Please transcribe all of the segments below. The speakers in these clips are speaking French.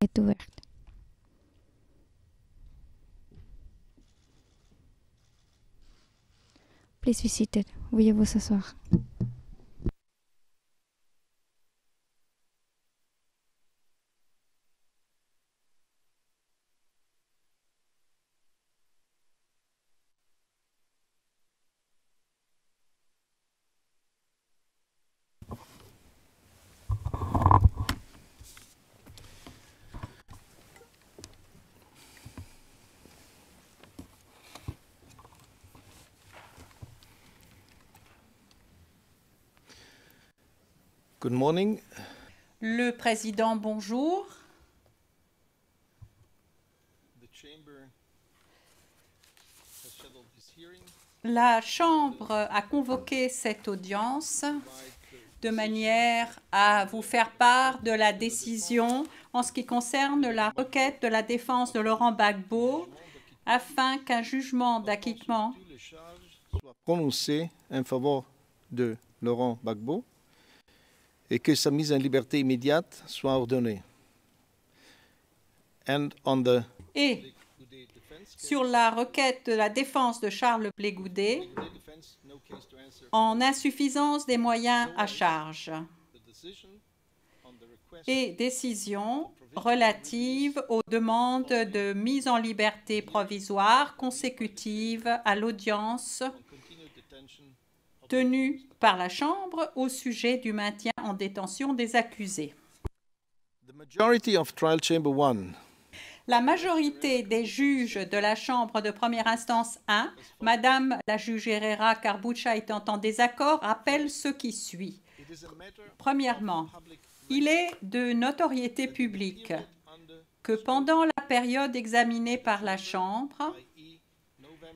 est ouverte. Please be seated. Veuillez vous asseoir. Good morning. Le président, bonjour. La Chambre a convoqué cette audience de manière à vous faire part de la décision en ce qui concerne la requête de la défense de Laurent Gbagbo afin qu'un jugement d'acquittement Soit prononcé en faveur de Laurent Gbagbo et que sa mise en liberté immédiate soit ordonnée. Et sur la requête de la défense de Charles Blé Goudet en insuffisance des moyens à charge et décision relative aux demandes de mise en liberté provisoire consécutive à l'audience tenue par la Chambre au sujet du maintien en détention des accusés. La majorité des juges de la Chambre de première instance 1, Madame la juge Herrera Carbucha étant en désaccord, rappelle ce qui suit. Premièrement, il est de notoriété publique que pendant la période examinée par la Chambre,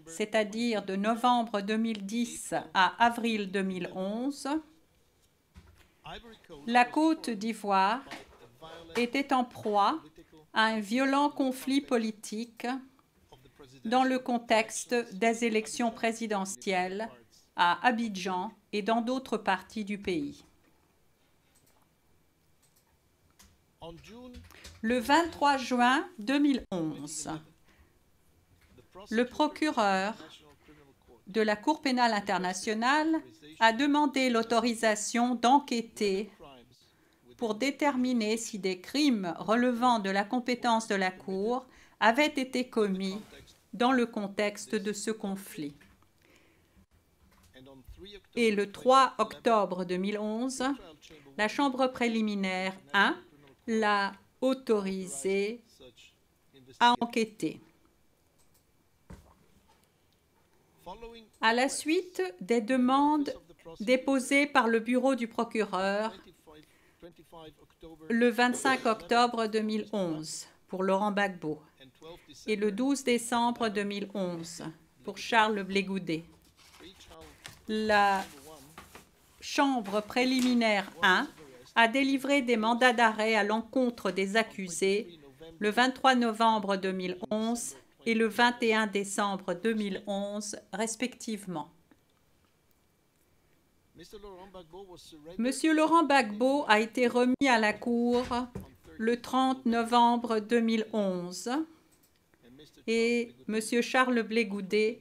c'est-à-dire de novembre 2010 à avril 2011, la Côte d'Ivoire était en proie à un violent conflit politique dans le contexte des élections présidentielles à Abidjan et dans d'autres parties du pays. Le 23 juin 2011, le procureur de la Cour pénale internationale a demandé l'autorisation d'enquêter pour déterminer si des crimes relevant de la compétence de la Cour avaient été commis dans le contexte de ce conflit. Et le 3 octobre 2011, la Chambre préliminaire 1 l'a autorisé à enquêter. À la suite des demandes déposées par le bureau du procureur le 25 octobre 2011 pour Laurent Gbagbo et le 12 décembre 2011 pour Charles Blé Goudet, la Chambre préliminaire 1 a délivré des mandats d'arrêt à l'encontre des accusés le 23 novembre 2011 et le 21 décembre 2011, respectivement. Monsieur Laurent Gbagbo a été remis à la Cour le 30 novembre 2011 et Monsieur Charles Blé Goudet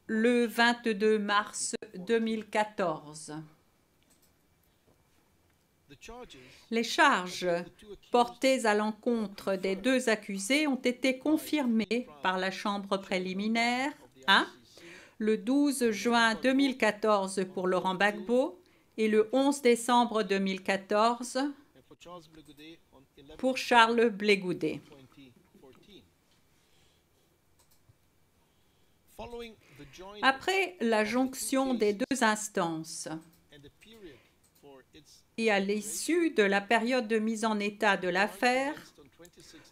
le 22 mars 2014. Les charges portées à l'encontre des deux accusés ont été confirmées par la Chambre préliminaire 1 le 12 juin 2014 pour Laurent Gbagbo et le 11 décembre 2014 pour Charles Blé Goudet. Après la jonction des deux instances et à l'issue de la période de mise en état de l'affaire,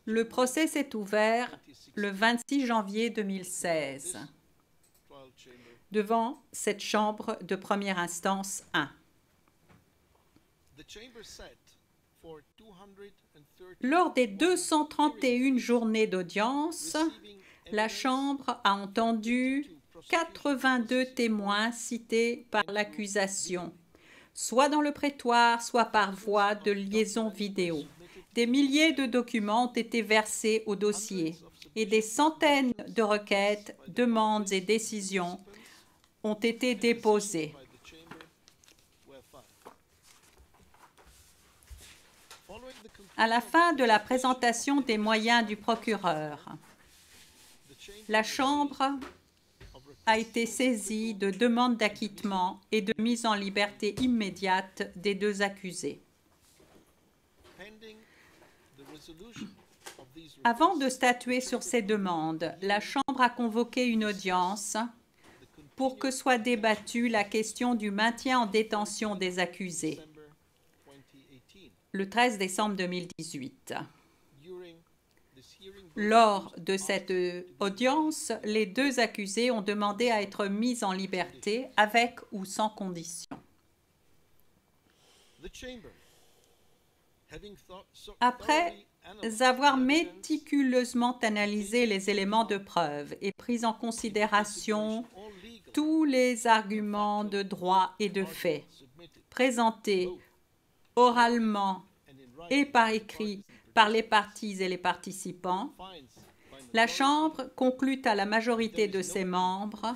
le procès s'est ouvert le 26 janvier 2016 devant cette Chambre de première instance 1. Lors des 231 journées d'audience, la Chambre a entendu 82 témoins cités par l'accusation, soit dans le prétoire, soit par voie de liaison vidéo. Des milliers de documents ont été versés au dossier et des centaines de requêtes, demandes et décisions ont été déposées. À la fin de la présentation des moyens du procureur, la Chambre a été saisie de demandes d'acquittement et de mise en liberté immédiate des deux accusés. Avant de statuer sur ces demandes, la Chambre a convoqué une audience pour que soit débattue la question du maintien en détention des accusés le 13 décembre 2018. Lors de cette audience, les deux accusés ont demandé à être mis en liberté avec ou sans condition. Après avoir méticuleusement analysé les éléments de preuve et pris en considération tous les arguments de droit et de fait présentés oralement et par écrit par les parties et les participants, la Chambre conclut à la majorité de ses membres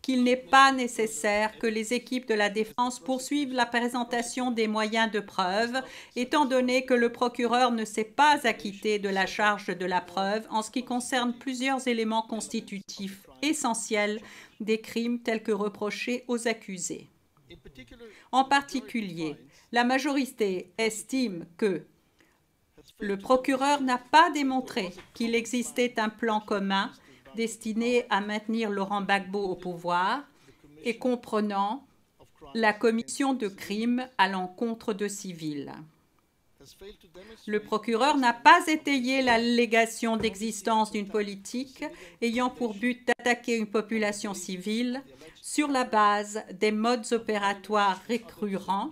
qu'il n'est pas nécessaire que les équipes de la défense poursuivent la présentation des moyens de preuve, étant donné que le procureur ne s'est pas acquitté de la charge de la preuve en ce qui concerne plusieurs éléments constitutifs essentiels des crimes tels que reprochés aux accusés. En particulier, la majorité estime que le procureur n'a pas démontré qu'il existait un plan commun destiné à maintenir Laurent Gbagbo au pouvoir et comprenant la commission de crimes à l'encontre de civils. Le procureur n'a pas étayé l'allégation d'existence d'une politique ayant pour but d'attaquer une population civile sur la base des modes opératoires récurrents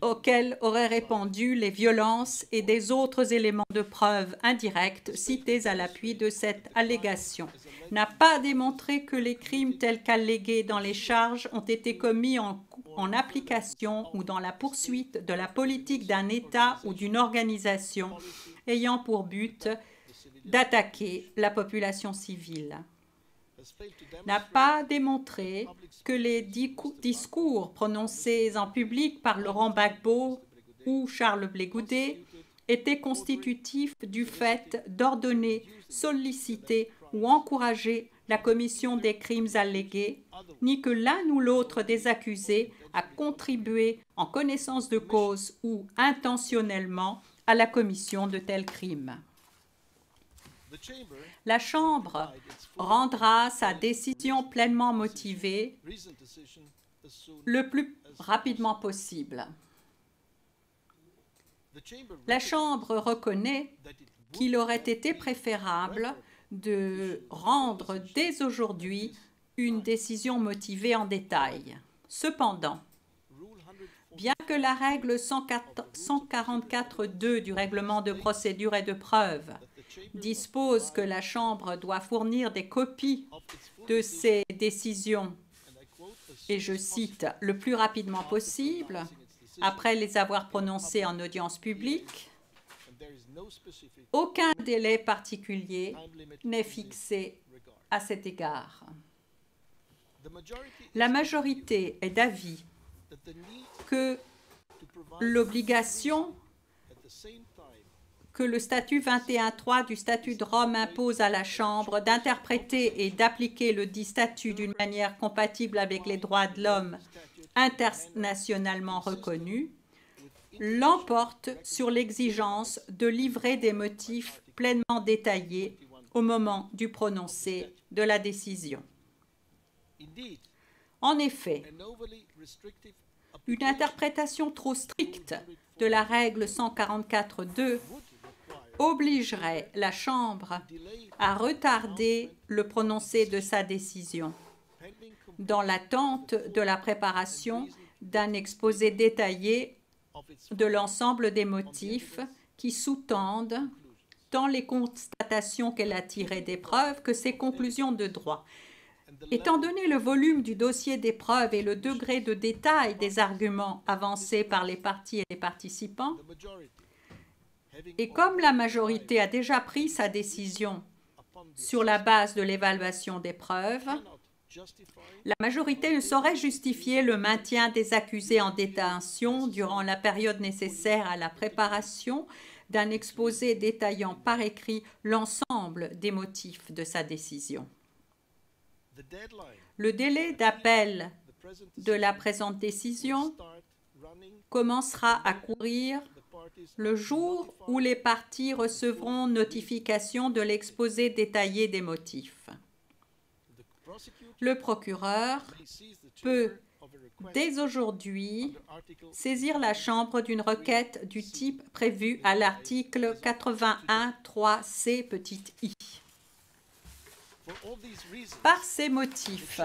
auxquels auraient répondu les violences et des autres éléments de preuve indirects cités à l'appui de cette allégation, n'a pas démontré que les crimes tels qu'allégués dans les charges ont été commis en application ou dans la poursuite de la politique d'un État ou d'une organisation ayant pour but d'attaquer la population civile, n'a pas démontré que les discours prononcés en public par Laurent Gbagbo ou Charles Blé Goudet étaient constitutifs du fait d'ordonner, solliciter ou encourager la commission des crimes allégués, ni que l'un ou l'autre des accusés a contribué en connaissance de cause ou intentionnellement à la commission de tels crimes. La Chambre rendra sa décision pleinement motivée le plus rapidement possible. La Chambre reconnaît qu'il aurait été préférable de rendre dès aujourd'hui une décision motivée en détail. Cependant, bien que la règle 144.2 du règlement de procédure et de preuve dispose que la Chambre doit fournir des copies de ses décisions, et je cite, « le plus rapidement possible », après les avoir prononcées en audience publique, aucun délai particulier n'est fixé à cet égard. La majorité est d'avis que l'obligation que le statut 21.3 du statut de Rome impose à la Chambre d'interpréter et d'appliquer le dit statut d'une manière compatible avec les droits de l'homme internationalement reconnus l'emporte sur l'exigence de livrer des motifs pleinement détaillés au moment du prononcé de la décision. En effet, une interprétation trop stricte de la règle 144.2 obligerait la Chambre à retarder le prononcé de sa décision, dans l'attente de la préparation d'un exposé détaillé de l'ensemble des motifs qui sous-tendent tant les constatations qu'elle a tirées des preuves que ses conclusions de droit. Étant donné le volume du dossier des preuves et le degré de détail des arguments avancés par les parties et les participants, Et comme la majorité a déjà pris sa décision sur la base de l'évaluation des preuves, la majorité ne saurait justifier le maintien des accusés en détention durant la période nécessaire à la préparation d'un exposé détaillant par écrit l'ensemble des motifs de sa décision. Le délai d'appel de la présente décision commencera à courir le jour où les parties recevront notification de l'exposé détaillé des motifs. Le procureur peut, dès aujourd'hui, saisir la Chambre d'une requête du type prévu à l'article 81.3c i. Par ces motifs,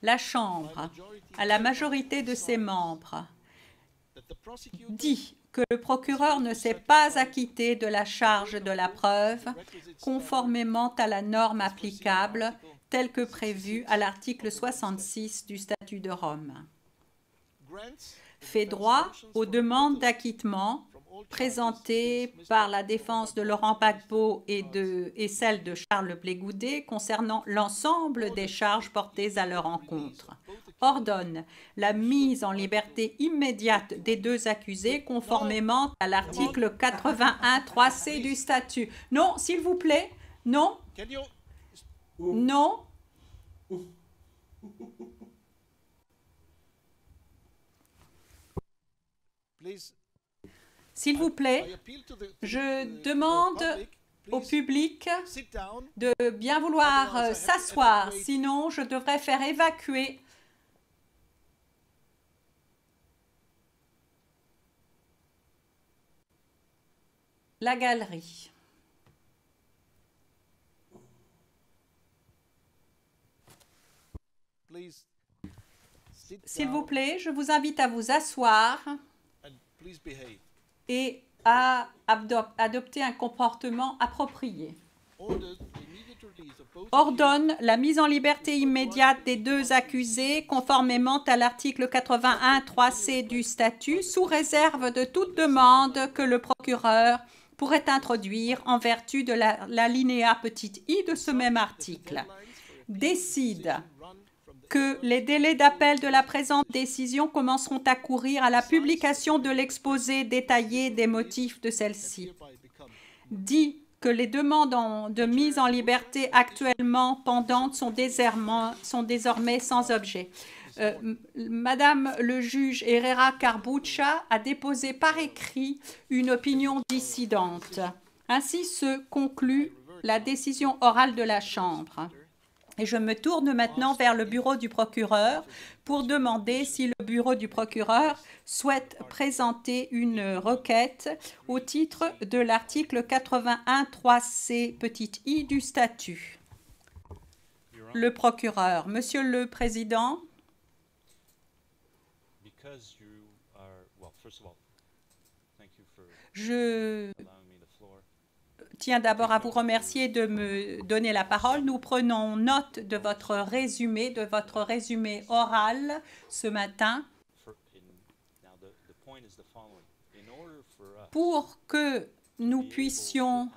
la Chambre, à la majorité de ses membres, dit que le procureur ne s'est pas acquitté de la charge de la preuve conformément à la norme applicable telle que prévue à l'article 66 du Statut de Rome. Fait droit aux demandes d'acquittement présentées par la défense de Laurent Gbagbo et celle de Charles Blé Goudet concernant l'ensemble des charges portées à leur encontre. Ordonne la mise en liberté immédiate des deux accusés conformément à l'article 81.3c du statut. Non, s'il vous plaît, non, non. S'il vous plaît, je demande au public de bien vouloir s'asseoir, sinon je devrais faire évacuer la galerie. S'il vous plaît, je vous invite à vous asseoir et à adopter un comportement approprié. Ordonne la mise en liberté immédiate des deux accusés conformément à l'article 81.3c du statut sous réserve de toute demande que le procureur pourrait introduire en vertu de l'alinéa i de ce même article. Décide que les délais d'appel de la présente décision commenceront à courir à la publication de l'exposé détaillé des motifs de celle-ci. Dit que les demandes de mise en liberté actuellement pendantes sont désormais sans objet. Madame le juge Herrera Carbucha a déposé par écrit une opinion dissidente. Ainsi se conclut la décision orale de la Chambre. Et je me tourne maintenant vers le bureau du procureur pour demander si le bureau du procureur souhaite présenter une requête au titre de l'article 81.3c i du statut. Le procureur, Monsieur le Président, je tiens d'abord à vous remercier de me donner la parole. Nous prenons note de votre résumé oral ce matin. Pour que nous puissions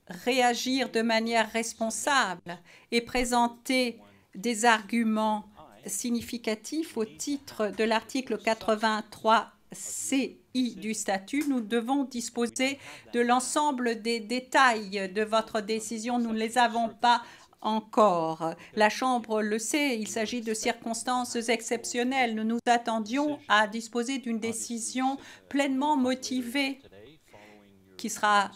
réagir de manière responsable et présenter des arguments significatifs au titre de l'article 83CI du statut, nous devons disposer de l'ensemble des détails de votre décision. Nous ne les avons pas encore. La Chambre le sait, il s'agit de circonstances exceptionnelles. Nous nous attendions à disposer d'une décision pleinement motivée qui sera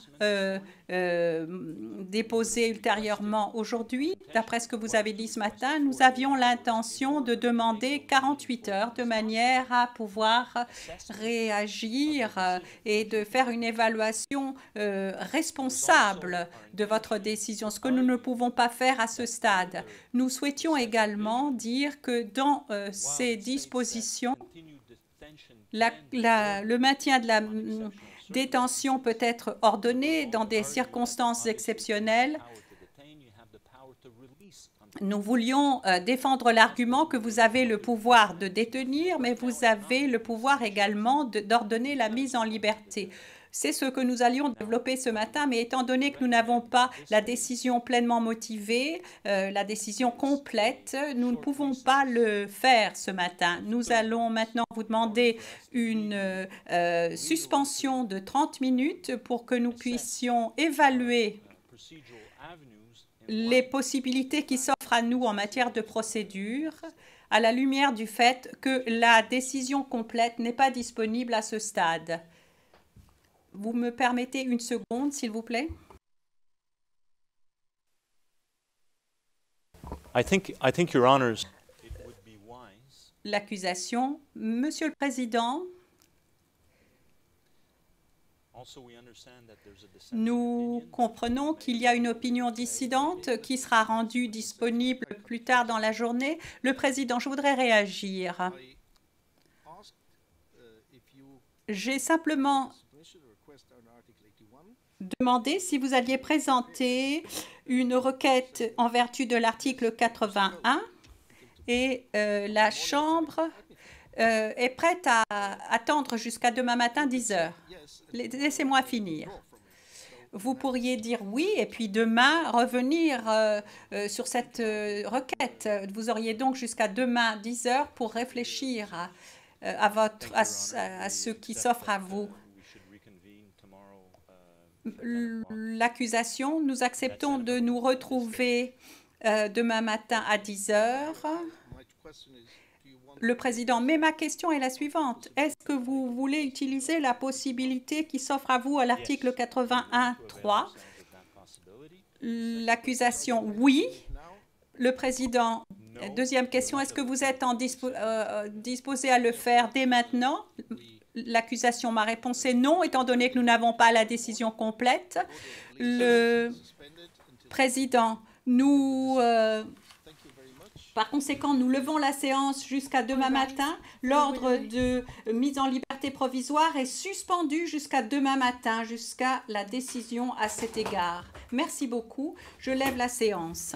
déposée ultérieurement aujourd'hui. D'après ce que vous avez dit ce matin, nous avions l'intention de demander 48 heures de manière à pouvoir réagir et de faire une évaluation responsable de votre décision, ce que nous ne pouvons pas faire à ce stade. Nous souhaitions également dire que dans ces dispositions, le maintien de la détention peut être ordonnée dans des circonstances exceptionnelles. Nous voulions défendre l'argument que vous avez le pouvoir de détenir, mais vous avez le pouvoir également d'ordonner la mise en liberté. C'est ce que nous allions développer ce matin, mais étant donné que nous n'avons pas la décision pleinement motivée, la décision complète, nous ne pouvons pas le faire ce matin. Nous allons maintenant vous demander une suspension de 30 minutes pour que nous puissions évaluer les possibilités qui s'offrent à nous en matière de procédure, à la lumière du fait que la décision complète n'est pas disponible à ce stade. Vous me permettez une seconde, s'il vous plaît? Your Honors, L'accusation, Monsieur le Président, nous comprenons qu'il y a une opinion dissidente qui sera rendue disponible plus tard dans la journée. Le Président, je voudrais réagir. J'ai simplement demandé si vous alliez présenter une requête en vertu de l'article 81 et la Chambre est prête à attendre jusqu'à demain matin 10 heures. Laissez-moi finir. Vous pourriez dire oui et puis demain revenir sur cette requête. Vous auriez donc jusqu'à demain 10 heures pour réfléchir à ce qui s'offre à vous. L'accusation, nous acceptons de nous retrouver demain matin à 10 heures. Le Président, mais ma question est la suivante. Est-ce que vous voulez utiliser la possibilité qui s'offre à vous à l'article 81.3? L'accusation, oui. Le Président, deuxième question, est-ce que vous êtes disposé à le faire dès maintenant? L'accusation, ma réponse est non, étant donné que nous n'avons pas la décision complète. Le Président, par conséquent, nous levons la séance jusqu'à demain matin. L'ordre de mise en liberté provisoire est suspendu jusqu'à demain matin, jusqu'à la décision à cet égard. Merci beaucoup. Je lève la séance.